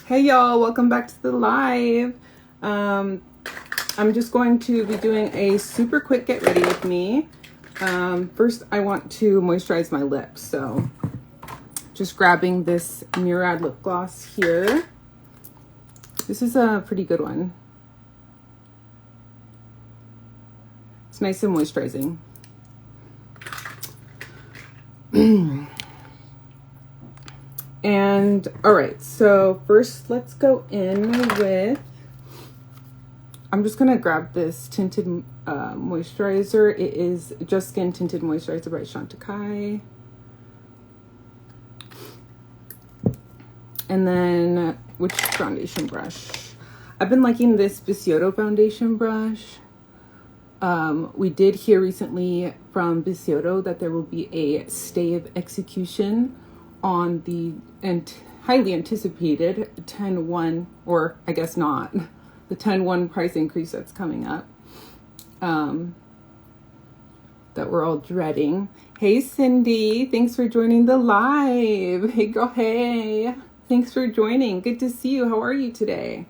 Hey y'all, welcome back to the live. I'm just going to be doing a super quick get ready with me. First I want to moisturize my lips, so just grabbing this Murad lip gloss here. This is a pretty good one. It's nice and moisturizing. And all right, so first let's go in with, I'm just gonna grab this tinted moisturizer. It is Just Skin Tinted Moisturizer by Shantakai. And then which foundation brush? I've been liking this Bisyodo foundation brush. We did hear recently from Bisyodo that there will be a stay of execution on the highly anticipated 10-1, or I guess not, the 10-1 price increase that's coming up, that we're all dreading. Hey Cindy, thanks for joining the live. Hey girl, hey, thanks for joining. Good to see you. How are you today?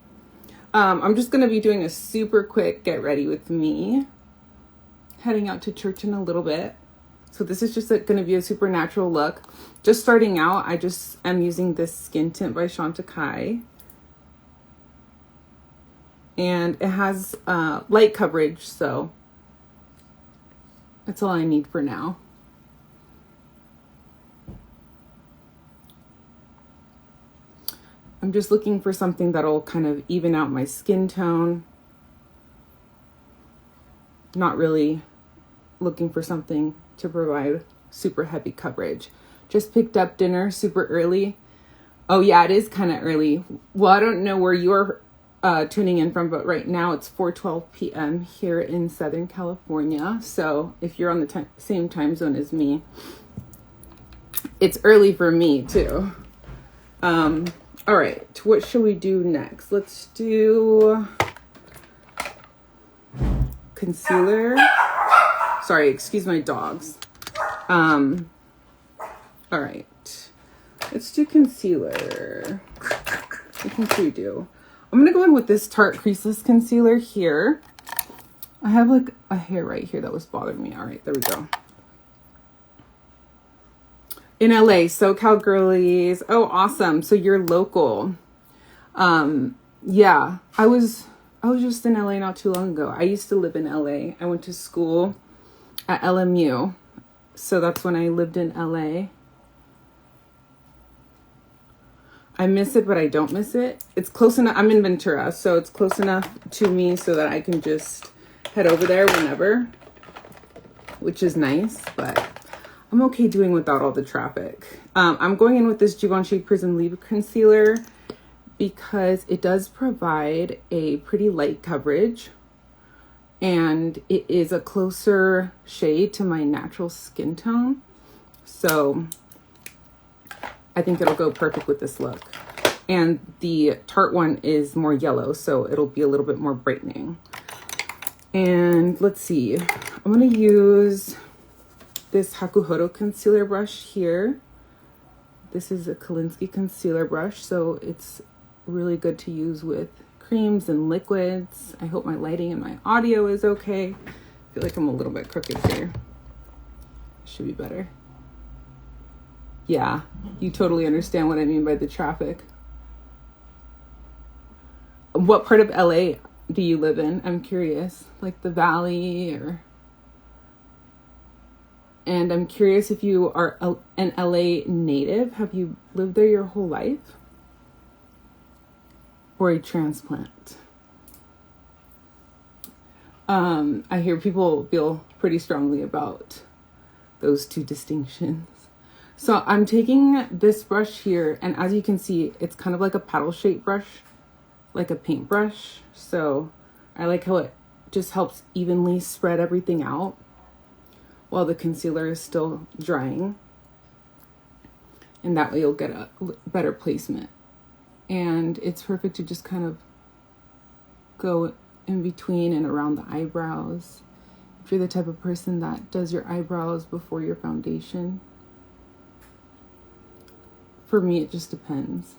I'm just going to be doing a super quick get ready with me, heading out to church in a little bit. So this is just going to be a super natural look. Just starting out, I just am using this skin tint by Shantakai. And it has light coverage, so that's all I need for now. I'm just looking for something that'll kind of even out my skin tone. Not really looking for something to provide super heavy coverage. Just picked up dinner super early. Oh yeah, it is kind of early. Well, I don't know where you're tuning in from, but right now it's 4:12 p.m. here in Southern California. So if you're on the same time zone as me, it's early for me too. All right, what should we do next? Let's do concealer. Sorry, excuse my dogs. All right, let's do concealer. What can we do? I'm gonna go in with this Tarte Creaseless Concealer here. I have like a hair right here that was bothering me. All right, there we go. In LA, SoCal girlies. Oh, awesome. So you're local. Yeah, I was just in LA not too long ago. I used to live in LA. I went to school at LMU. So that's when I lived in LA. I miss it, but I don't miss it. It's close enough. I'm in Ventura, so it's close enough to me so that I can just head over there whenever, which is nice, but I'm okay doing without all the traffic. I'm going in with this Givenchy Prism Libre Concealer because it does provide a pretty light coverage, and it is a closer shade to my natural skin tone. So I think it'll go perfect with this look. And the Tarte one is more yellow, so it'll be a little bit more brightening. And let's see, I'm gonna use this Hakuhodo concealer brush here. This is a Kolinsky concealer brush, so it's really good to use with creams and liquids. I hope my lighting and my audio is okay. I feel like I'm a little bit crooked here. Should be better. Yeah, you totally understand what I mean by the traffic. What part of LA do you live in? I'm curious, like the Valley or... And I'm curious if you are an LA native. Have you lived there your whole life? Or a transplant? I hear people feel pretty strongly about those two distinctions. So I'm taking this brush here, and as you can see, it's kind of like a paddle shape brush, like a paintbrush. So I like how it just helps evenly spread everything out while the concealer is still drying. And that way you'll get a better placement. And it's perfect to just kind of go in between and around the eyebrows. If you're the type of person that does your eyebrows before your foundation. For me, it just depends.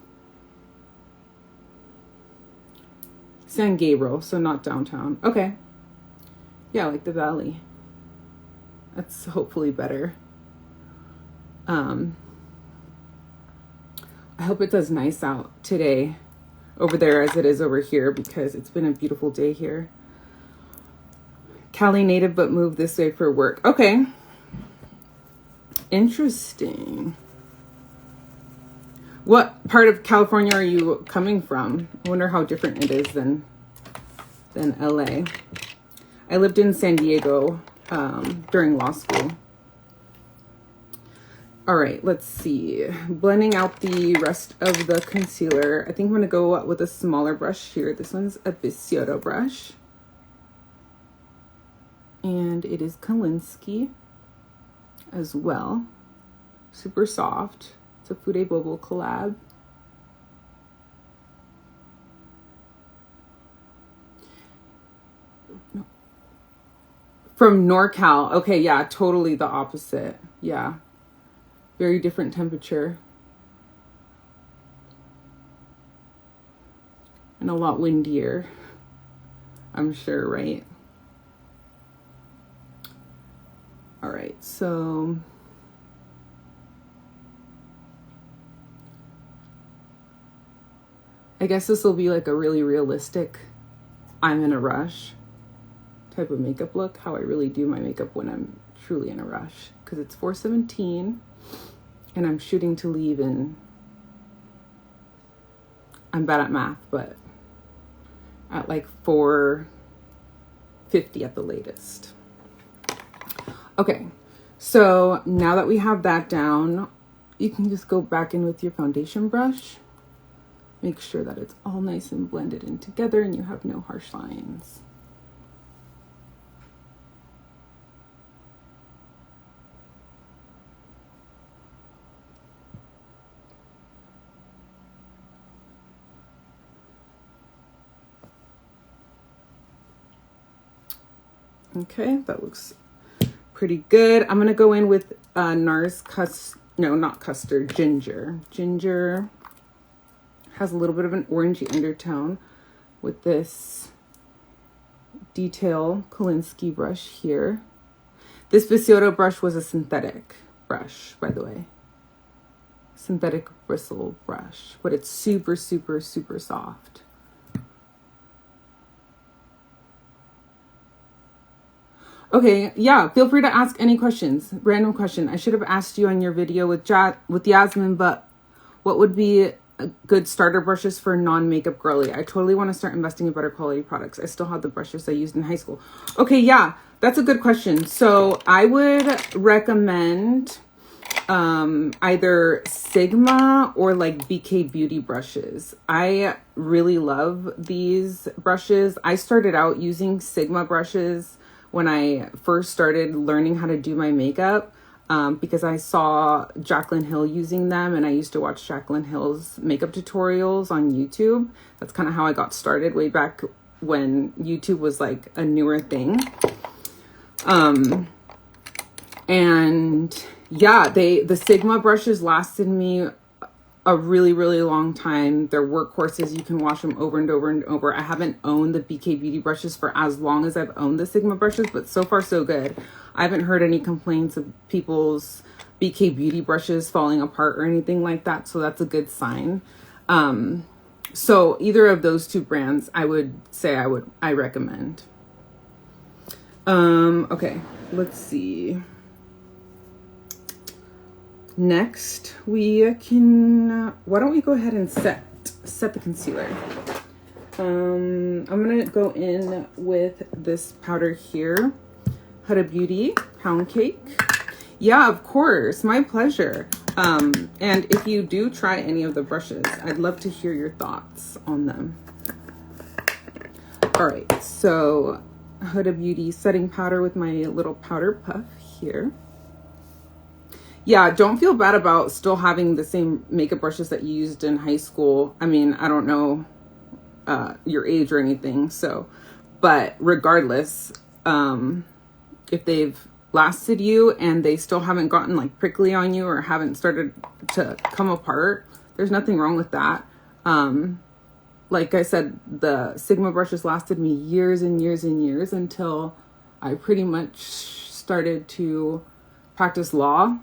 San Gabriel, so not downtown. Okay. Yeah, like the valley. That's hopefully better. I hope it does nice out today over there as it is over here, because it's been a beautiful day here. Cali native, but moved this way for work. Okay. Interesting. What part of California are you coming from? I wonder how different it is than LA. I lived in San Diego during law school. All right, let's see. Blending out the rest of the concealer. I think I'm going to go with a smaller brush here. This one's a Bisyodo brush. And it is Kolinsky as well. Super soft. It's a Bobo collab. No. From NorCal. Okay, yeah, totally the opposite. Yeah. Very different temperature. And a lot windier. I'm sure, right? All right, so I guess this will be like a really realistic, I'm in a rush type of makeup look, how I really do my makeup when I'm truly in a rush, because it's 4:17 and I'm shooting to leave in, I'm bad at math, but at like 4:50 at the latest. Okay, so now that we have that down, you can just go back in with your foundation brush. Make sure that it's all nice and blended in together and you have no harsh lines. Okay, that looks pretty good. I'm gonna go in with NARS Ginger. Ginger has a little bit of an orangey undertone with this detail Kolinsky brush here. This Bisyodo brush was a synthetic brush, by the way. Synthetic bristle brush, but it's super, super, super soft. Okay, yeah, feel free to ask any questions. Random question. I should have asked you on your video with Yasmin, but what would be a good starter brushes for non-makeup girly? I totally want to start investing in better quality products. I still have the brushes I used in high school. Okay, yeah, that's a good question. So I would recommend either Sigma or like BK Beauty brushes. I really love these brushes. I started out using Sigma brushes when I first started learning how to do my makeup, because I saw Jaclyn Hill using them and I used to watch Jaclyn Hill's makeup tutorials on YouTube. That's kind of how I got started way back when YouTube was like a newer thing. And yeah, the Sigma brushes lasted me a really, really long time. They're workhorses. You can wash them over and over and over. I haven't owned the BK Beauty brushes for as long as I've owned the Sigma brushes, but so far so good. I haven't heard any complaints of people's BK Beauty brushes falling apart or anything like that, so that's a good sign. So either of those two brands, I would say I recommend. Okay, let's see. Next, we can, why don't we go ahead and set the concealer. I'm going to go in with this powder here. Huda Beauty Pound Cake. Yeah, of course. My pleasure. And if you do try any of the brushes, I'd love to hear your thoughts on them. All right, so Huda Beauty setting powder with my little powder puff here. Yeah, don't feel bad about still having the same makeup brushes that you used in high school. I mean, I don't know your age or anything, so, but regardless, if they've lasted you and they still haven't gotten like prickly on you or haven't started to come apart, there's nothing wrong with that. like I said, the Sigma brushes lasted me years and years and years until I pretty much started to practice law.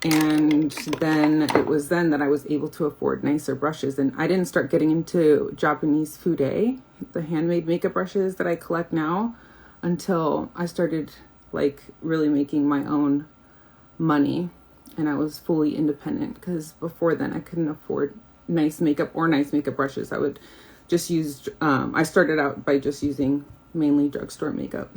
And then it was then that I was able to afford nicer brushes. And I didn't start getting into Japanese fude, the handmade makeup brushes that I collect now, until I started like really making my own money and I was fully independent, because before then I couldn't afford nice makeup or nice makeup brushes. I would just use, I started out by just using mainly drugstore makeup.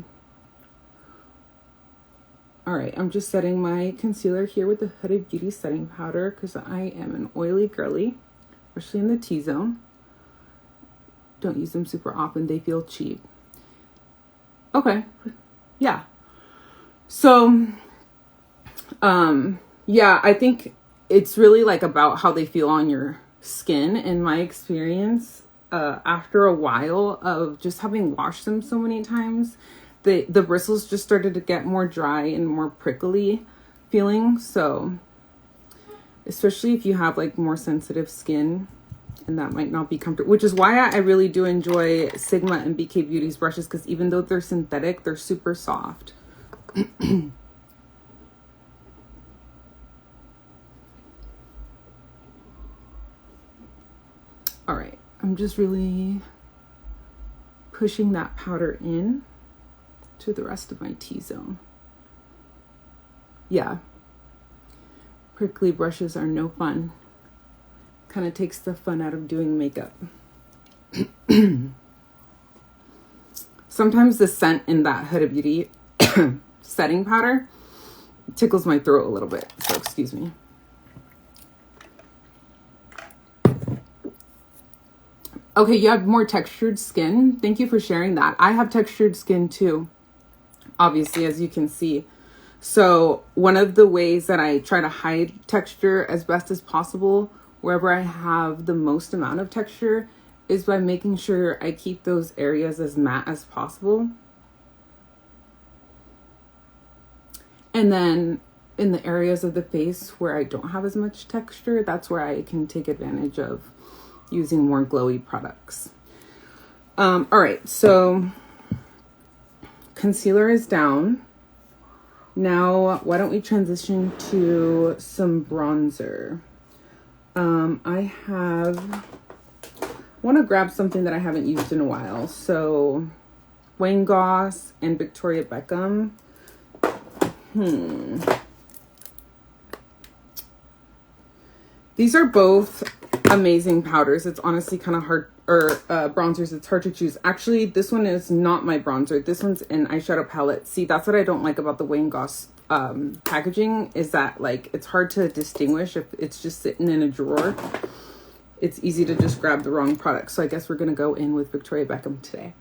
All right, I'm just setting my concealer here with the Huda Beauty setting powder because I am an oily girly, especially in the T-zone. Don't use them super often. They feel cheap. Okay, yeah. So, yeah, I think it's really like about how they feel on your skin. In my experience, after a while of just having washed them so many times, the bristles just started to get more dry and more prickly feeling. So especially if you have like more sensitive skin, and that might not be comfortable, which is why I really do enjoy Sigma and BK Beauty's brushes, because even though they're synthetic, they're super soft. All right, I'm just really pushing that powder in to the rest of my T-zone. Yeah, prickly brushes are no fun. Kind of takes the fun out of doing makeup. Sometimes the scent in that Huda Beauty setting powder tickles my throat a little bit, so excuse me. Okay, you have more textured skin. Thank you for sharing that. I have textured skin too, obviously, as you can see. So one of the ways that I try to hide texture as best as possible wherever I have the most amount of texture is by making sure I keep those areas as matte as possible. And then in the areas of the face where I don't have as much texture, that's where I can take advantage of using more glowy products. All right, so concealer is down. Now, why don't we transition to some bronzer? I want to grab something that I haven't used in a while. So Wayne Goss and Victoria Beckham. These are both amazing powders. It's honestly kind of hard, or bronzers, it's hard to choose. Actually, this one is not my bronzer. This one's an eyeshadow palette. See, that's what I don't like about the Wayne Goss packaging, is that like it's hard to distinguish if it's just sitting in a drawer. It's easy to just grab the wrong product. So I guess we're gonna go in with Victoria Beckham today.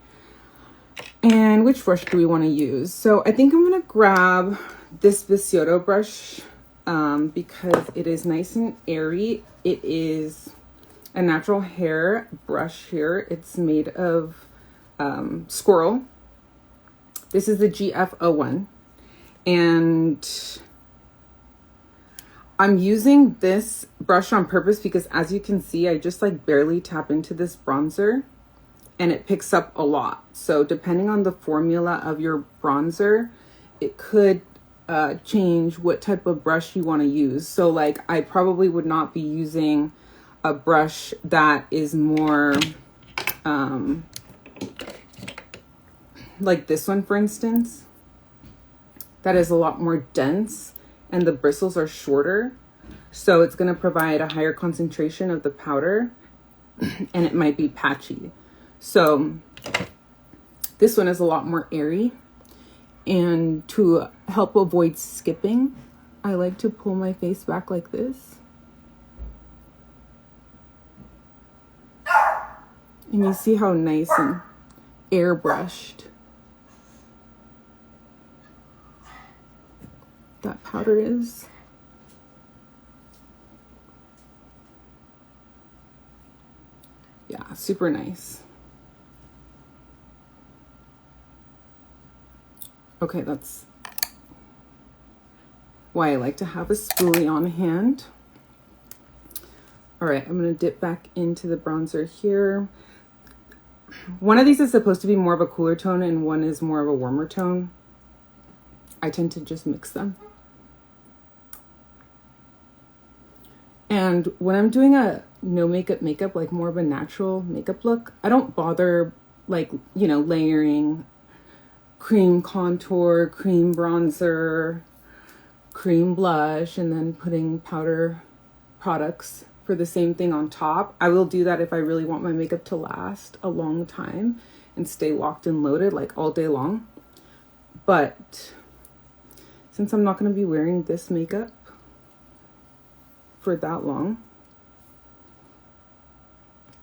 And which brush do we want to use? So I think I'm gonna grab this Bisyodo brush because it is nice and airy. It is a natural hair brush here. It's made of squirrel. This is the GF01. And I'm using this brush on purpose because, as you can see, I just like barely tap into this bronzer and it picks up a lot. So depending on the formula of your bronzer, it could change what type of brush you want to use. So like I probably would not be using a brush that is more like this one, for instance, that is a lot more dense and the bristles are shorter. So it's going to provide a higher concentration of the powder and it might be patchy. So this one is a lot more airy. And to help avoid skipping, I like to pull my face back like this. And you see how nice and airbrushed that powder is. Yeah, super nice. Okay, that's why I like to have a spoolie on hand. All right, I'm going to dip back into the bronzer here. One of these is supposed to be more of a cooler tone and one is more of a warmer tone. I tend to just mix them. And when I'm doing a no makeup, like more of a natural makeup look, I don't bother like, you know, layering cream contour, cream bronzer, cream blush, and then putting powder products for the same thing on top. I will do that if I really want my makeup to last a long time and stay locked and loaded like all day long. But since I'm not going to be wearing this makeup for that long,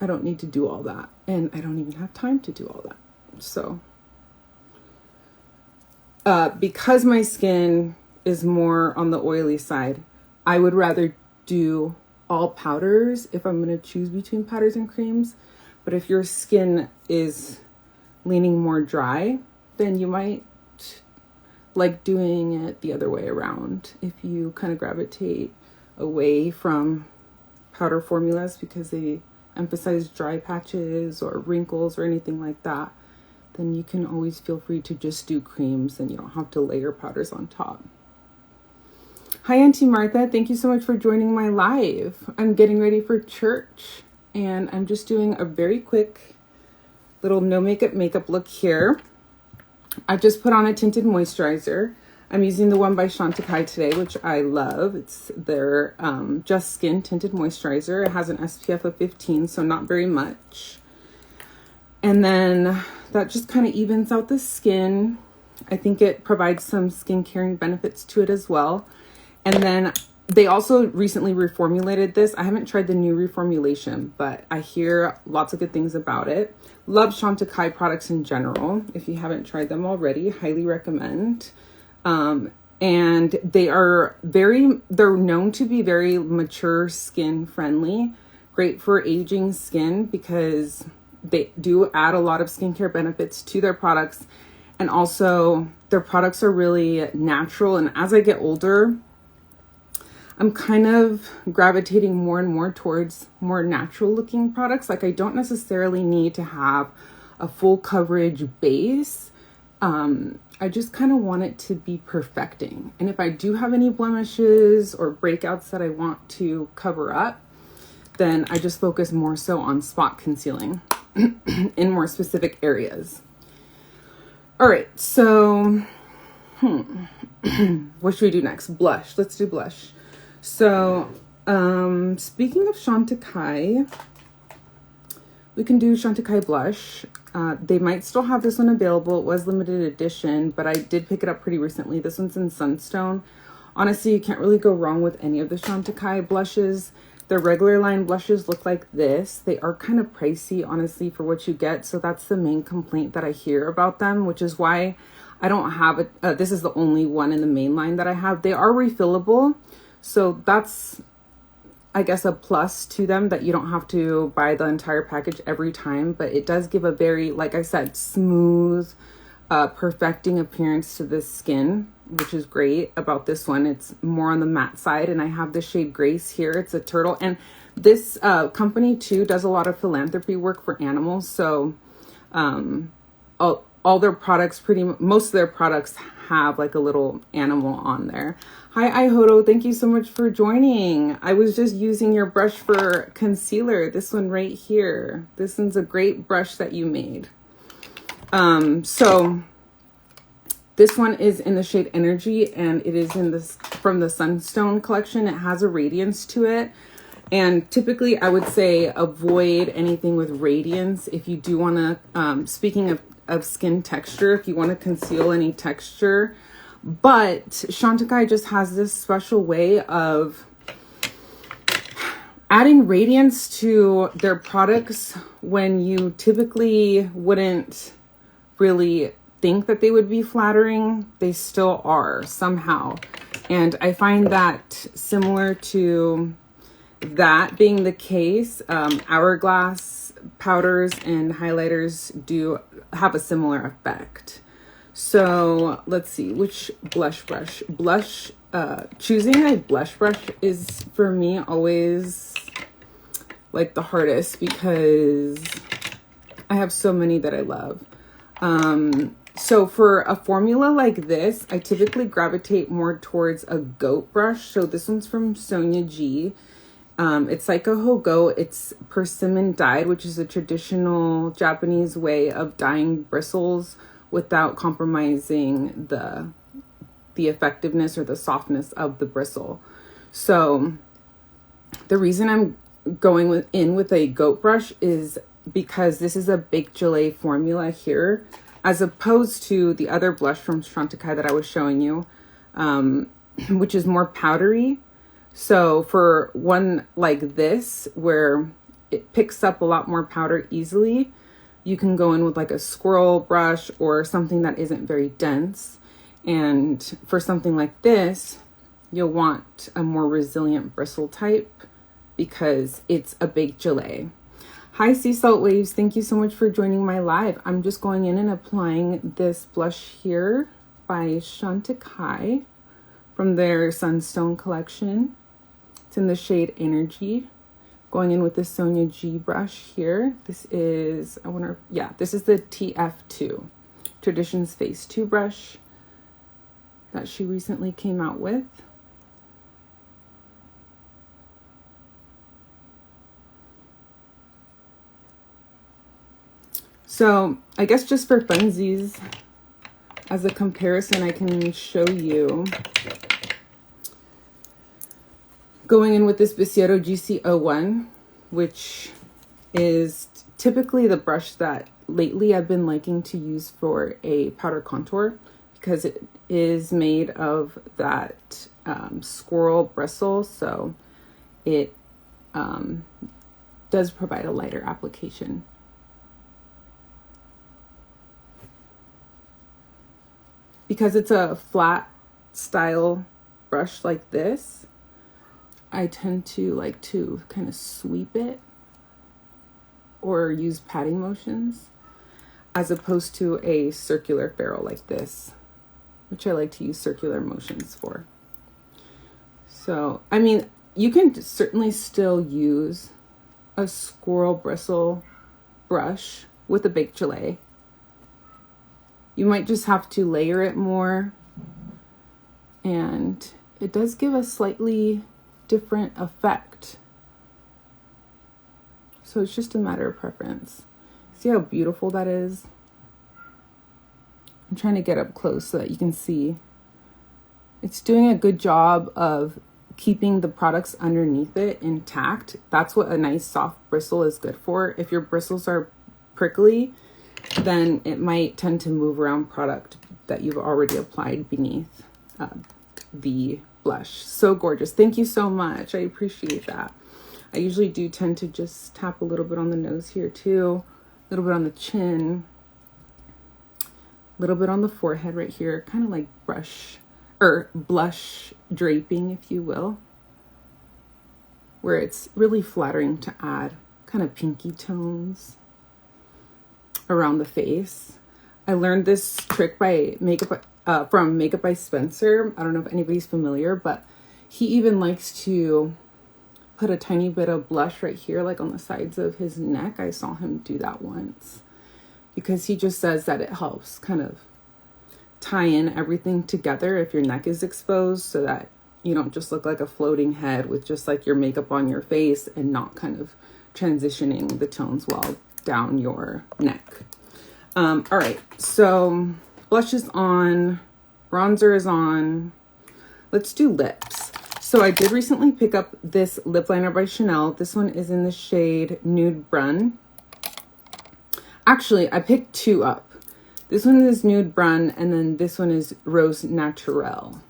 I don't need to do all that. And I don't even have time to do all that. So, because my skin is more on the oily side, I would rather do all powders if I'm going to choose between powders and creams. But if your skin is leaning more dry, then you might like doing it the other way around. If you kind of gravitate away from powder formulas because they emphasize dry patches or wrinkles or anything like that, then you can always feel free to just do creams and you don't have to layer powders on top. Hi, Auntie Martha. Thank you so much for joining my live. I'm getting ready for church and I'm just doing a very quick little no makeup look here. I just put on a tinted moisturizer. I'm using the one by Chantecaille today, which I love. It's their Just Skin tinted moisturizer. It has an SPF of 15, so not very much. And then that just kind of evens out the skin. I think it provides some skin caring benefits to it as well. And then they also recently reformulated this. I haven't tried the new reformulation, but I hear lots of good things about it. Love Chantecaille products in general. If you haven't tried them already, highly recommend. And they're known to be very mature skin friendly, great for aging skin because they do add a lot of skincare benefits to their products. And also their products are really natural. And as I get older, I'm kind of gravitating more and more towards more natural looking products. Like I don't necessarily need to have a full coverage base. I just kind of want it to be perfecting. And if I do have any blemishes or breakouts that I want to cover up, then I just focus more so on spot concealing in more specific areas. All right, so what should we do next? Blush. Let's do blush. So, speaking of Chantecaille, we can do Chantecaille blush. They might still have this one available. It was limited edition, but I did pick it up pretty recently. This one's in Sunstone. Honestly, you can't really go wrong with any of the Chantecaille blushes. Their regular line blushes look like this. They are kind of pricey, honestly, for what you get. So that's the main complaint that I hear about them, which is why I don't have it. This is the only one in the main line that I have. They are refillable. So that's, I guess, a plus to them that you don't have to buy the entire package every time. But it does give a very, like I said, smooth, perfecting appearance to the skin, which is great about this one. It's more on the matte side, and I have the shade Grace here. It's a turtle, and this company too does a lot of philanthropy work for animals. So all their products, most of their products have like a little animal on there. Hi, Eihodo. Thank you so much for joining. I was just using your brush for concealer. This one right here. This one's a great brush that you made. So this one is in the shade Energy, and it is in this from the Sunstone collection. It has a radiance to it. And typically I would say avoid anything with radiance if you do want to, speaking of skin texture, if you want to conceal any texture. But Chantecaille just has this special way of adding radiance to their products when you typically wouldn't really think that they would be flattering. They still are somehow. And I find that similar to that being the case, Hourglass powders and highlighters do have a similar effect. So let's see, which blush brush? Choosing a blush brush is for me always like the hardest because I have so many that I love. So for a formula like this, I typically gravitate more towards a goat brush. So this one's from Sonia G. It's like a Hakuhodo. It's persimmon dyed, which is a traditional Japanese way of dyeing bristles without compromising the effectiveness or the softness of the bristle. So the reason I'm going in with a goat brush is because this is a Big Gelée formula here, as opposed to the other blush from Chantecaille that I was showing you, which is more powdery. So for one like this, where it picks up a lot more powder easily, you can go in with like a squirrel brush or something that isn't very dense. And for something like this, you'll want a more resilient bristle type because it's a Big Gelée. Hi, Sea Salt Waves. Thank you so much for joining my live. I'm just going in and applying this blush here by Chantecaille from their Sunstone collection. It's in the shade Energy. Going in with the Sonia G brush here. This is, this is the TF2, Traditions Phase 2 brush that she recently came out with. So I guess just for funsies, as a comparison, I can show you going in with this Bisyodo GC01, which is typically the brush that lately I've been liking to use for a powder contour because it is made of that squirrel bristle, so it does provide a lighter application. Because it's a flat style brush like this, I tend to like to kind of sweep it or use patting motions as opposed to a circular ferrule like this, which I like to use circular motions for. So, I mean, you can certainly still use a squirrel bristle brush with a Big Gelée. You might just have to layer it more, and it does give a slightly different effect. So it's just a matter of preference. See how beautiful that is? I'm trying to get up close so that you can see. It's doing a good job of keeping the products underneath it intact. That's what a nice soft bristle is good for. If your bristles are prickly, then it might tend to move around product that you've already applied beneath the blush. So gorgeous. Thank you so much. I appreciate that. I usually do tend to just tap a little bit on the nose here too, a little bit on the chin, a little bit on the forehead right here, kind of like blush draping, if you will, where it's really flattering to add kind of pinky tones around the face. I learned this trick by from Makeup by Spencer. I don't know if anybody's familiar, but he even likes to put a tiny bit of blush right here, like on the sides of his neck. I saw him do that once because he just says that it helps kind of tie in everything together if your neck is exposed, so that you don't just look like a floating head with just like your makeup on your face and not kind of transitioning the tones well down your neck. All right, so blush is on, bronzer is on. Let's do lips. So I did recently pick up this lip liner by Chanel. This one is in the shade Nude Brun. Actually, I picked two up. This one is Nude Brun, and then this one is Rose Naturel.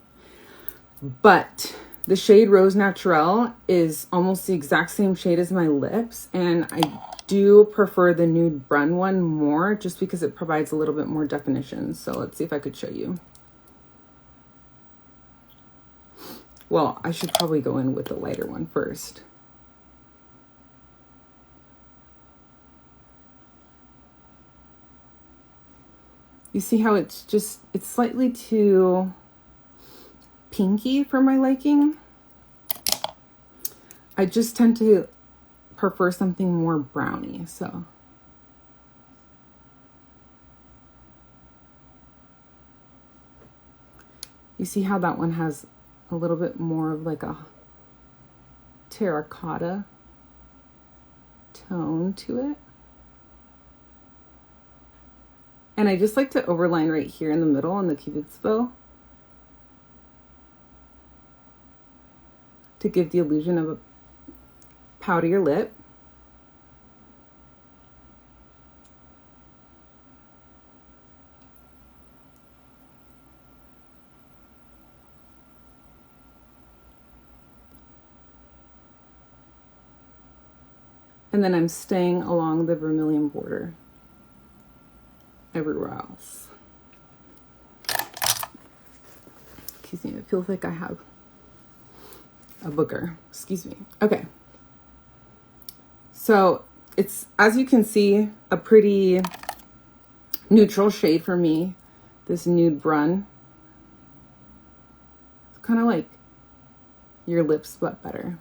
But the shade Rose Naturel is almost the exact same shade as my lips, and I do prefer the Nude Brun one more just because it provides a little bit more definition. So let's see if I could show you. Well, I should probably go in with the lighter one first. You see how it's slightly too pinky for my liking. I just tend to prefer something more browny. So you see how that one has a little bit more of like a terracotta tone to it. And I just like to overline right here in the middle on the Cupid's bow to give the illusion of a powder lip. And then I'm staying along the vermilion border everywhere else. Excuse me, it feels like I have a booger. Excuse me. Okay. So it's, as you can see, a pretty neutral shade for me, this nude brun. It's kind of like your lips, but better.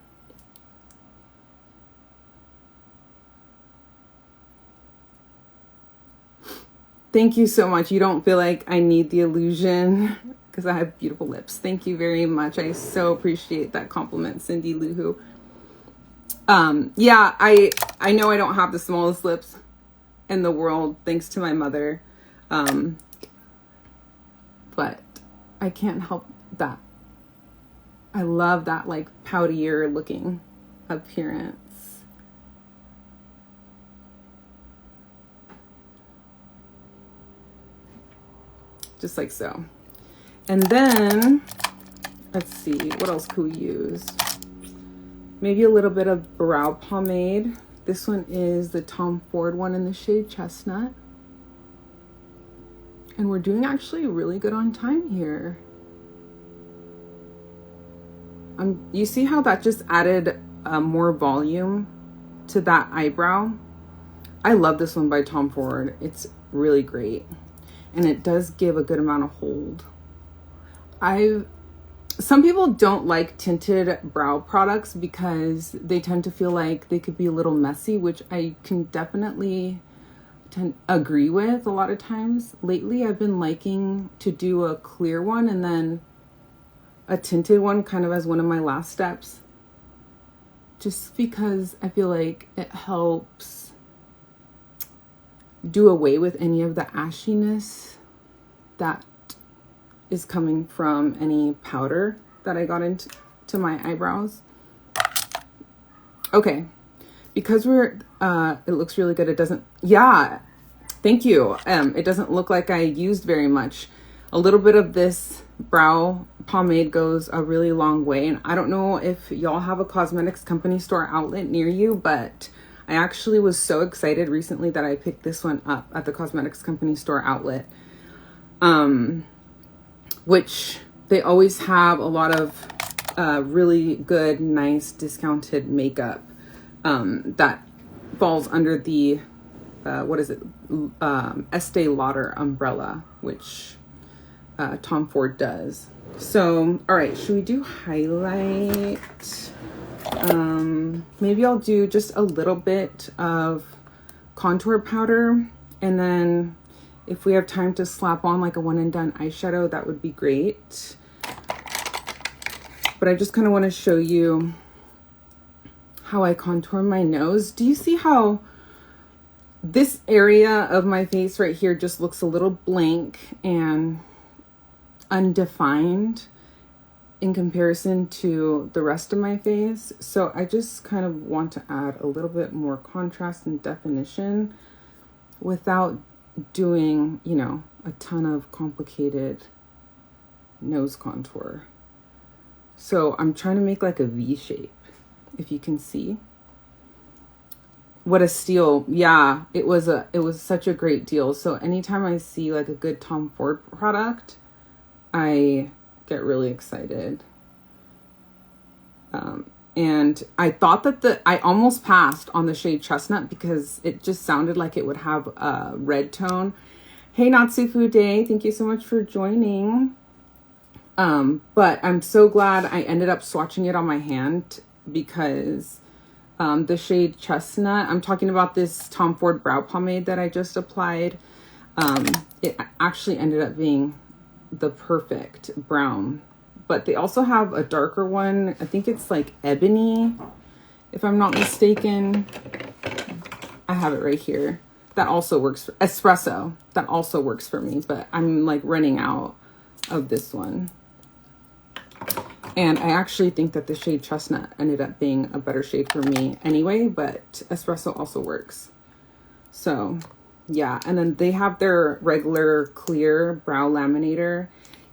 Thank you so much. You don't feel like I need the illusion because I have beautiful lips. Thank you very much. I so appreciate that compliment, Cindy Luhu. Yeah, I know I don't have the smallest lips in the world, thanks to my mother. But I can't help that. I love that like powdier looking appearance. Just like so. And then, let's see, what else could we use? Maybe a little bit of brow pomade. This one is the Tom Ford one in the shade Chestnut. And we're doing actually really good on time here. You see how that just added more volume to that eyebrow? I love this one by Tom Ford. It's really great. And it does give a good amount of hold. Some people don't like tinted brow products because they tend to feel like they could be a little messy, which I can definitely agree with a lot of times. Lately, I've been liking to do a clear one and then a tinted one kind of as one of my last steps. Just because I feel like it helps do away with any of the ashiness that is coming from any powder that I got into my eyebrows. Okay, because we're it looks really good. It doesn't, yeah, thank you. It doesn't look like I used very much. A little bit of this brow pomade goes a really long way. And I don't know if y'all have a cosmetics company store outlet near you, but I actually was so excited recently that I picked this one up at the cosmetics company store outlet, which they always have a lot of really good, nice discounted makeup that falls under the, what is it, Estee Lauder umbrella, which Tom Ford does. So, all right, should we do highlight? Maybe I'll do just a little bit of contour powder, and then if we have time to slap on like a one and done eyeshadow, that would be great. But I just kind of want to show you how I contour my nose. Do you see how this area of my face right here just looks a little blank and undefined in comparison to the rest of my face? So I just kind of want to add a little bit more contrast and definition without doing, you know, a ton of complicated nose contour. So I'm trying to make like a V shape, if you can see. What a steal. Yeah, it was such a great deal. So anytime I see like a good Tom Ford product, I get really excited. And I thought that I almost passed on the shade Chestnut because it just sounded like it would have a red tone. Hey, Natsufu Day, thank you so much for joining. But I'm so glad I ended up swatching it on my hand because the shade Chestnut. I'm talking about this Tom Ford brow pomade that I just applied. It actually ended up being the perfect brown, but they also have a darker one. I think it's like ebony, if I'm not mistaken. I have it right here. That also works for espresso. That also works for me, but I'm like running out of this one. And I actually think that the shade Chestnut ended up being a better shade for me anyway, but espresso also works. So yeah, and then they have their regular clear brow laminator.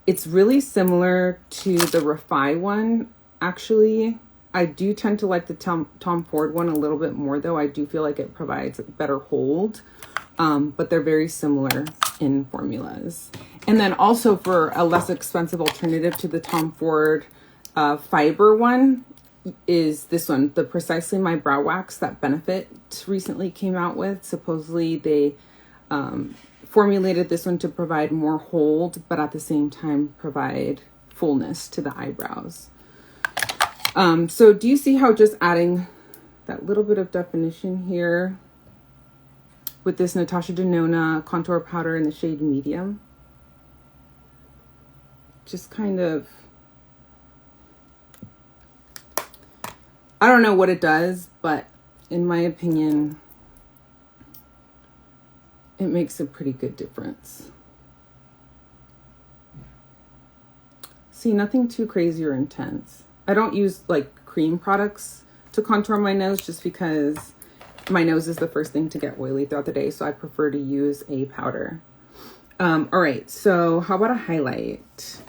It's really similar to the Refi one, actually. I do tend to like the Tom Ford one a little bit more, though. I do feel like it provides better hold, but they're very similar in formulas. And then also for a less expensive alternative to the Tom Ford fiber one is this one, the Precisely My Brow Wax that Benefit recently came out with. Supposedly they formulated this one to provide more hold, but at the same time provide fullness to the eyebrows. So do you see how just adding that little bit of definition here with this Natasha Denona contour powder in the shade Medium, just kind of, I don't know what it does, but in my opinion, it makes a pretty good difference. See, nothing too crazy or intense. I don't use like cream products to contour my nose just because my nose is the first thing to get oily throughout the day. So I prefer to use a powder. All right, so how about a highlight?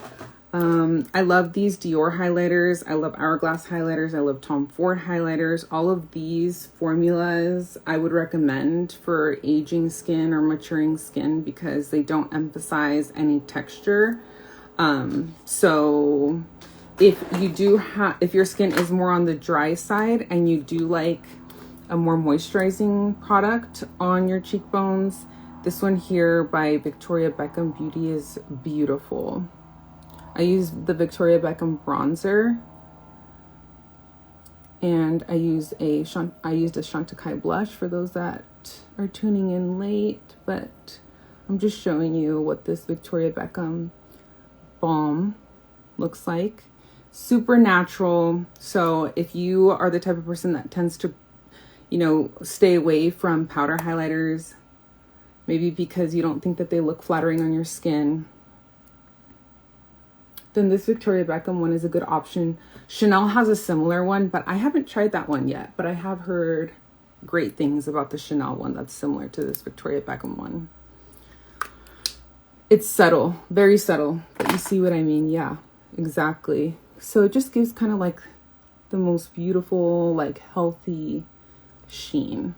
I love these Dior highlighters. I love Hourglass highlighters. I love Tom Ford highlighters. All of these formulas I would recommend for aging skin or maturing skin because they don't emphasize any texture. So if you do have, if your skin is more on the dry side and you do like a more moisturizing product on your cheekbones, this one here by Victoria Beckham Beauty is beautiful. I use the Victoria Beckham bronzer, and I used a Chantecaille blush for those that are tuning in late, but I'm just showing you what this Victoria Beckham balm looks like. Super natural. So if you are the type of person that tends to, you know, stay away from powder highlighters, maybe because you don't think that they look flattering on your skin, then this Victoria Beckham one is a good option. Chanel has a similar one, but I haven't tried that one yet, but I have heard great things about the Chanel one that's similar to this Victoria Beckham one. It's subtle, very subtle, but you see what I mean? Yeah, exactly. So it just gives kind of like the most beautiful, like healthy sheen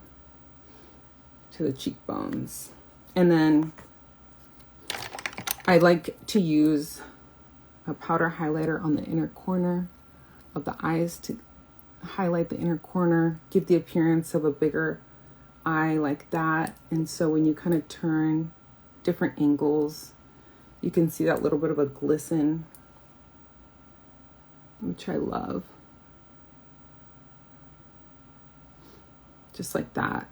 to the cheekbones. And then I like to use a powder highlighter on the inner corner of the eyes to highlight the inner corner, give the appearance of a bigger eye like that. And so when you kind of turn different angles, you can see that little bit of a glisten, which I love. Just like that.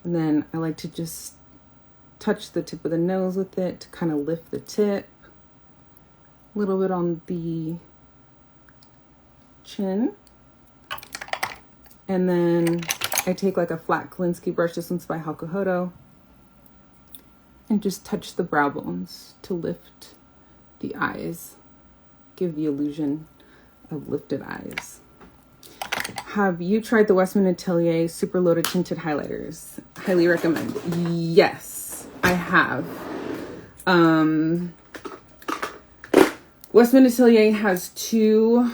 And then I like to just touch the tip of the nose with it to kind of lift the tip. A little bit on the chin. And then I take like a flat Kolinsky brush, this one's by Hakuhodo, and just touch the brow bones to lift the eyes, give the illusion of lifted eyes. Have you tried the Westman Atelier Super Loaded Tinted Highlighters? Highly recommend. Yes, I have. Westman Atelier has two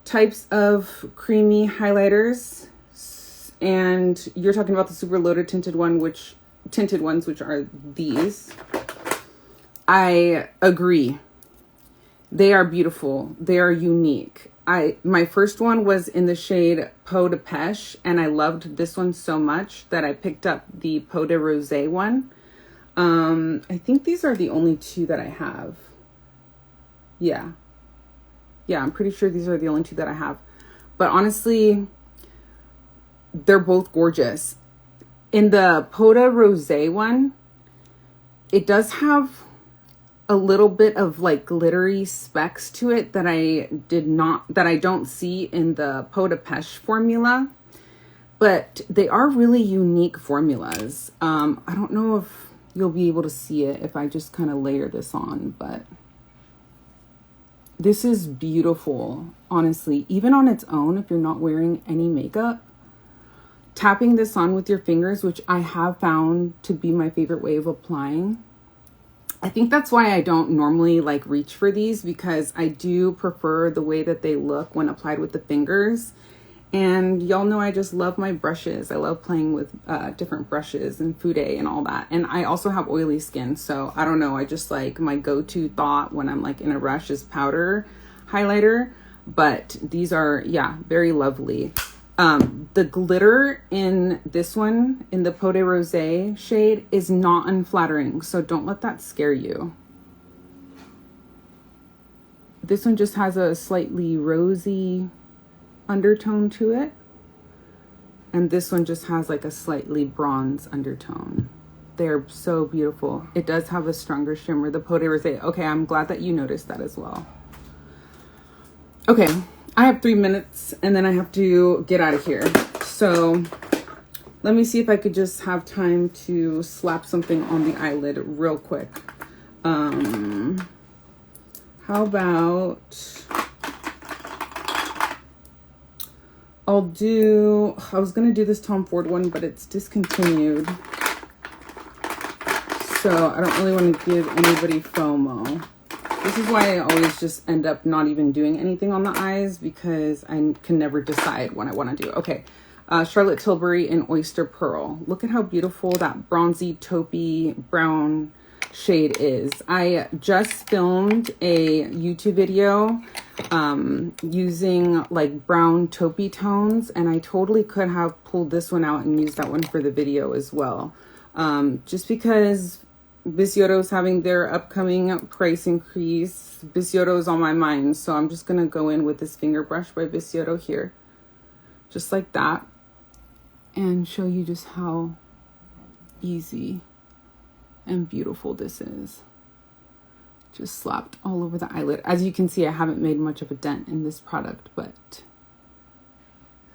types of creamy highlighters, and you're talking about the Super Loaded tinted ones, which are these. I agree. They are beautiful. They are unique. My first one was in the shade Peau de Pêche, and I loved this one so much that I picked up the Peau de Rosé one. I think these are the only two that I have. Yeah, I'm pretty sure these are the only two that I have. But honestly, they're both gorgeous. In the Poda Rosé one, it does have a little bit of like glittery specks to it that I don't see in the Poda Pesh formula, but they are really unique formulas. I don't know if you'll be able to see it if I just kind of layer this on, but this is beautiful, honestly. Even on its own, if you're not wearing any makeup, tapping this on with your fingers, which I have found to be my favorite way of applying. I think that's why I don't normally like reach for these, because I do prefer the way that they look when applied with the fingers. And y'all know I just love my brushes. I love playing with different brushes and fude and all that. And I also have oily skin, so I don't know. I just like my go-to thought when I'm like in a rush is powder highlighter. But these are, yeah, very lovely. The glitter in this one, in the Poda Rosé shade, is not unflattering, so don't let that scare you. This one just has a slightly rosy undertone to it, and this one just has like a slightly bronze undertone. They're so beautiful. It does have a stronger shimmer, the Poda Rosé. Okay, I'm glad that you noticed that as well. Okay, I have 3 minutes and then I have to get out of here. So let me see if I could just have time to slap something on the eyelid real quick. How about I was gonna do this Tom Ford one, but it's discontinued. So I don't really want to give anybody FOMO. This is why I always just end up not even doing anything on the eyes, because I can never decide what I want to do. Okay, Charlotte Tilbury in Oyster Pearl. Look at how beautiful that bronzy taupey brown shade is. I just filmed a YouTube video using like brown taupey tones, and I totally could have pulled this one out and used that one for the video as well. Just because Bisyodo is having their upcoming price increase. Bisyodo is on my mind, so I'm just going to go in with this finger brush by Bisyodo here. Just like that. And show you just how easy and beautiful this is. Just slapped all over the eyelid. As you can see, I haven't made much of a dent in this product, but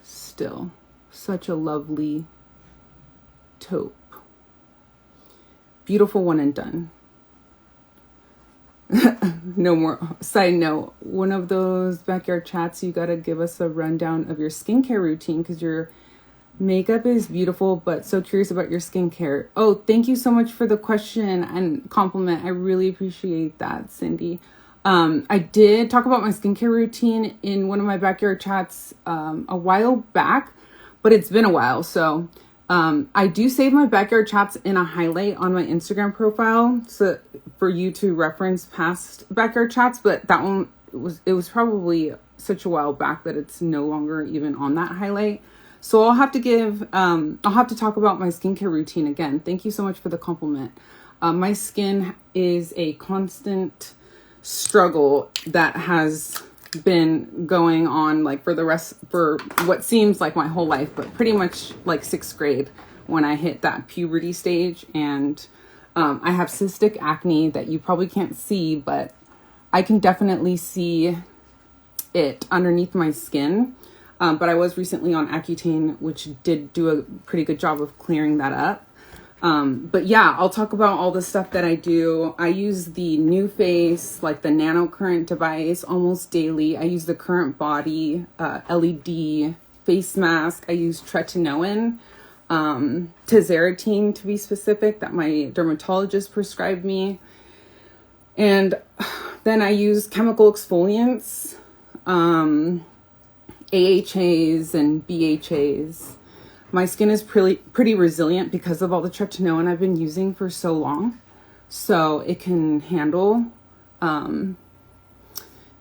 still such a lovely taupe. Beautiful one and done. No more. Side note, one of those backyard chats, you got to give us a rundown of your skincare routine, because your makeup is beautiful, but so curious about your skincare. Oh, thank you so much for the question and compliment. I really appreciate that, Cindy. I did talk about my skincare routine in one of my backyard chats a while back, but it's been a while. So I do save my backyard chats in a highlight on my Instagram profile, so for you to reference past backyard chats, but that one was probably such a while back that it's no longer even on that highlight. So I'll have to talk about my skincare routine again. Thank you so much for the compliment. My skin is a constant struggle that has been going on like for what seems like my whole life, but pretty much like 6th grade when I hit that puberty stage. And I have cystic acne that you probably can't see, but I can definitely see it underneath my skin. But I was recently on Accutane, which did do a pretty good job of clearing that up. But yeah, I'll talk about all the stuff that I do. I use the New Face, like the Nano Current device, almost daily. I use the Current Body LED face mask. I use tretinoin, tazarotene to be specific, that my dermatologist prescribed me. And then I use chemical exfoliants, AHAs and BHAs. My skin is pretty resilient because of all the tretinoin I've been using for so long. So it can handle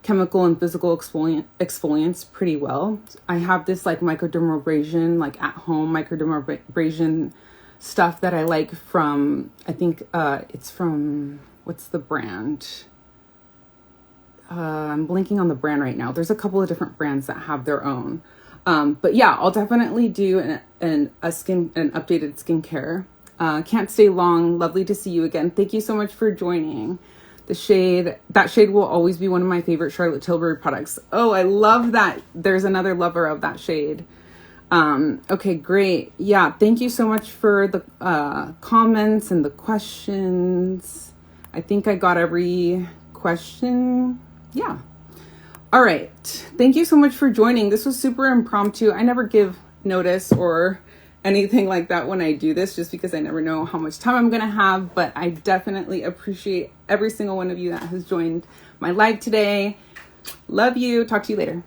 chemical and physical exfoliants pretty well. I have this like microdermabrasion, like at home microdermabrasion stuff that I like from, I think it's from, what's the brand? I'm blanking on the brand right now. There's a couple of different brands that have their own. But yeah, I'll definitely do an updated skincare. Can't stay long. Lovely to see you again. Thank you so much for joining. That shade will always be one of my favorite Charlotte Tilbury products. Oh, I love that. There's another lover of that shade. Okay, great. Yeah, thank you so much for the comments and the questions. I think I got every question. Yeah. All right. Thank you so much for joining. This was super impromptu. I never give notice or anything like that when I do this, just because I never know how much time I'm going to have, but I definitely appreciate every single one of you that has joined my live today. Love you. Talk to you later.